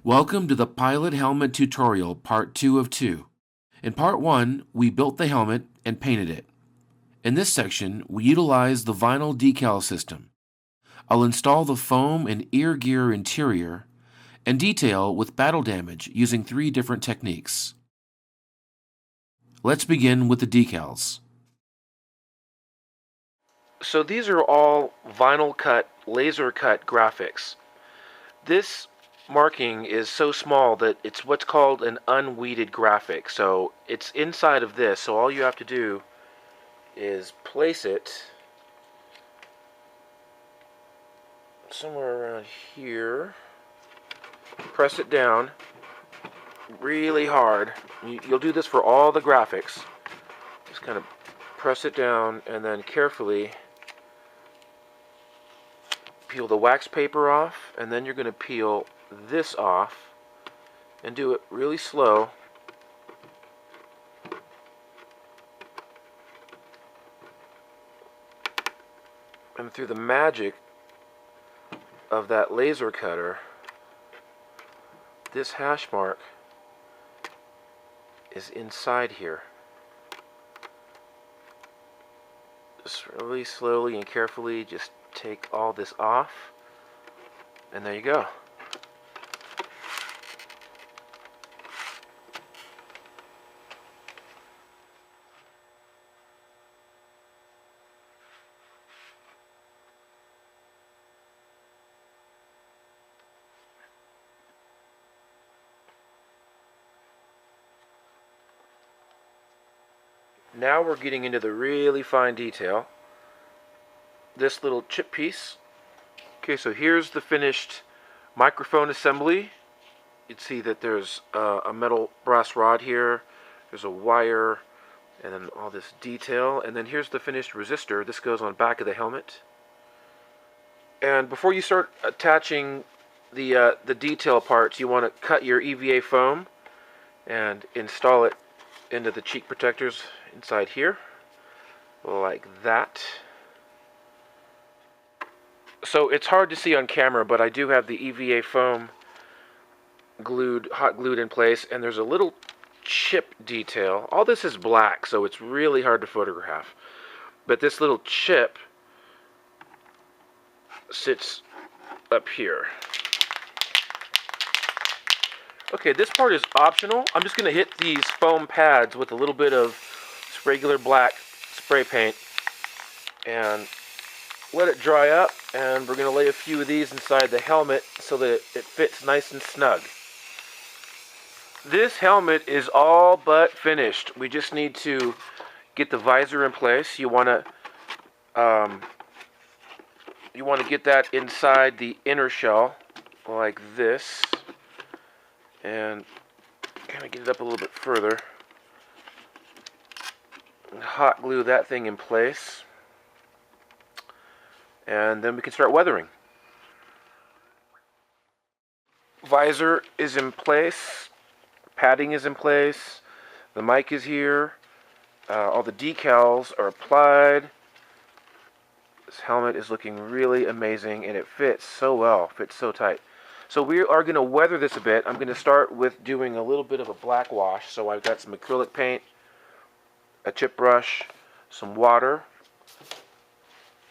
Welcome to the Pilot Helmet Tutorial Part 2 of 2. In Part 1, we built the helmet and painted it. In this section, we utilize the vinyl decal system. I'll install the foam and ear gear interior and detail with battle damage using 3 different techniques. Let's begin with the decals. So these are all vinyl cut, laser cut graphics. This marking is so small that it's what's called an unweeded graphic. So it's inside of this, so all you have to do is place it somewhere around here, press it down really hard. You'll do this for all the graphics. Just kind of press it down and then carefully peel the wax paper off, and then you're going to peel this off and do it really slow. And through the magic of that laser cutter, this hash mark is inside here. Just really slowly and carefully just take all this off, and there you go. Now we're getting into the really fine detail. This little chip piece. Okay, so here's the finished microphone assembly. You'd see that there's a metal brass rod here, there's a wire, and then all this detail. And then here's the finished resistor. This goes on the back of the helmet. And before you start attaching the detail parts, you want to cut your EVA foam and install it into the cheek protectors inside here, like that. So it's hard to see on camera, but I do have the EVA foam hot glued in place, and there's a little chip detail. All this is black, so it's really hard to photograph. But this little chip sits up here. Okay, this part is optional. I'm just going to hit these foam pads with a little bit of regular black spray paint and let it dry up, and we're going to lay a few of these inside the helmet so that it fits nice and snug. This helmet is all but finished. We just need to get the visor in place. You want to get that inside the inner shell like this, and kind of get it up a little bit further. Hot glue that thing in place, and then we can start weathering. Visor is in place, padding is in place, the mic is here, all the decals are applied. This helmet is looking really amazing, and it fits so well, fits so tight. So we are going to weather this a bit. I'm going to start with doing a little bit of a black wash. So I've got some acrylic paint, a chip brush, some water,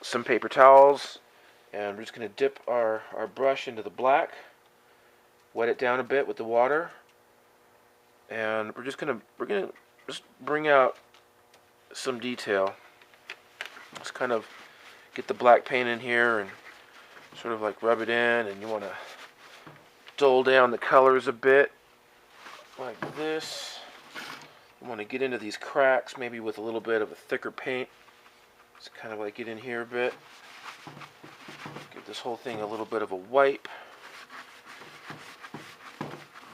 some paper towels, and we're just going to dip our brush into the black, wet it down a bit with the water, and we're going to just bring out some detail. Just kind of get the black paint in here and sort of like rub it in, and you want to dull down the colors a bit like this. You want to get into these cracks maybe with a little bit of a thicker paint. Just kind of like get in here a bit. Give this whole thing a little bit of a wipe.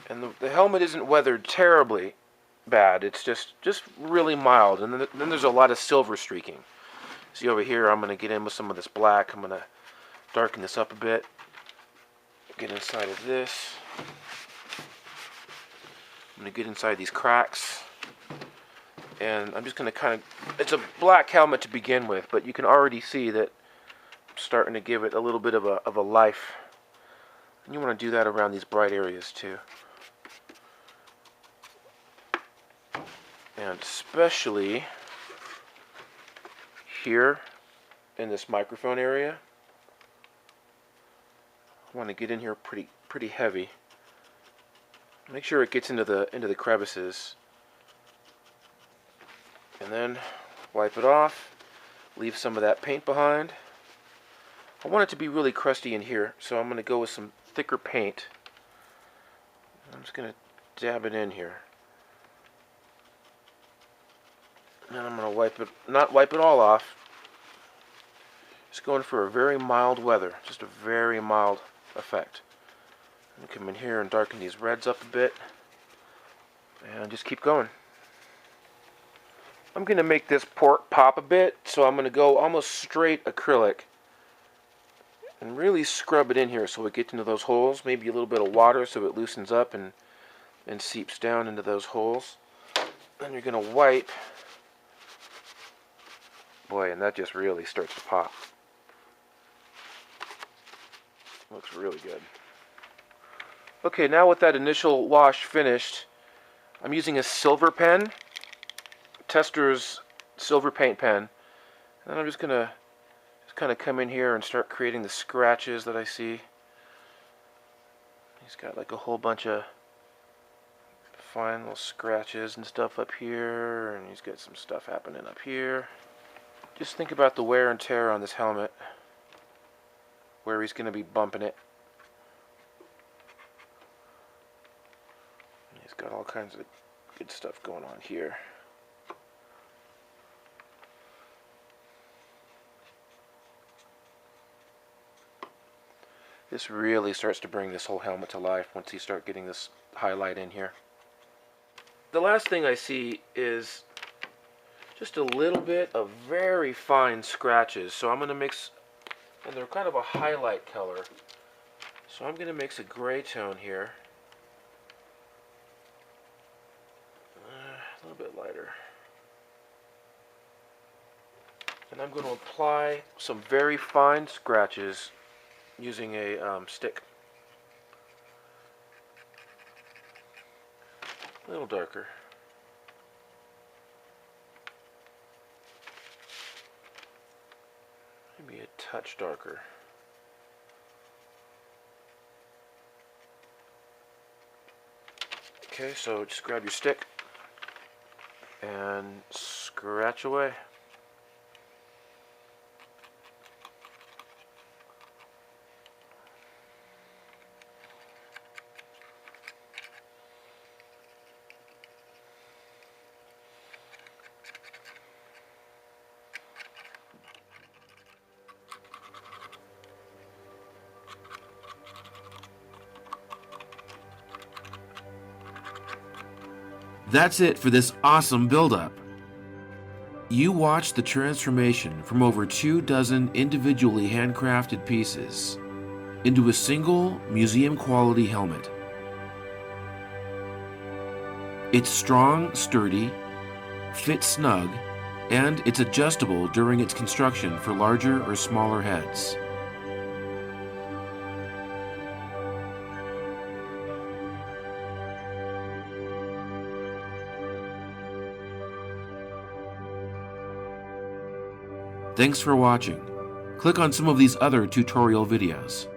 And the helmet isn't weathered terribly bad. It's just really mild. And then there's a lot of silver streaking. See over here, I'm going to get in with some of this black. I'm going to darken this up a bit. Get inside of this. I'm going to get inside these cracks. And I'm just going to kind of, it's a black helmet to begin with, but you can already see that I'm starting to give it a little bit of a life. And you want to do that around these bright areas too. And especially here in this microphone area. I want to get in here pretty heavy. Make sure it gets into the crevices. And then wipe it off. Leave some of that paint behind. I want it to be really crusty in here, so I'm going to go with some thicker paint. I'm just going to dab it in here. And I'm going to not wipe it all off. Just going for a very mild weather, just a very mild effect. I'm going to come in here and darken these reds up a bit, and just keep going. I'm going to make this port pop a bit, so I'm going to go almost straight acrylic and really scrub it in here so it gets into those holes. Maybe a little bit of water so it loosens up and seeps down into those holes. Then you're going to wipe. Boy, and that just really starts to pop. Looks really good. Okay, now with that initial wash finished, I'm using a silver pen, Tester's silver paint pen, and I'm just gonna kind of come in here and start creating the scratches that I see. He's got like a whole bunch of fine little scratches and stuff up here, and he's got some stuff happening up here. Just think about the wear and tear on this helmet, where he's going to be bumping it. He's got all kinds of good stuff going on here. This really starts to bring this whole helmet to life once you start getting this highlight in here. The last thing I see is just a little bit of very fine scratches. So I'm going to mix, and they're kind of a highlight color. So I'm going to mix a gray tone here. A little bit lighter. And I'm going to apply some very fine scratches using a stick. A little darker. Maybe a touch darker. Okay, so just grab your stick and scratch away. That's it for this awesome build-up. You watched the transformation from over 24 individually handcrafted pieces into a single museum-quality helmet. It's strong, sturdy, fits snug, and it's adjustable during its construction for larger or smaller heads. Thanks for watching. Click on some of these other tutorial videos.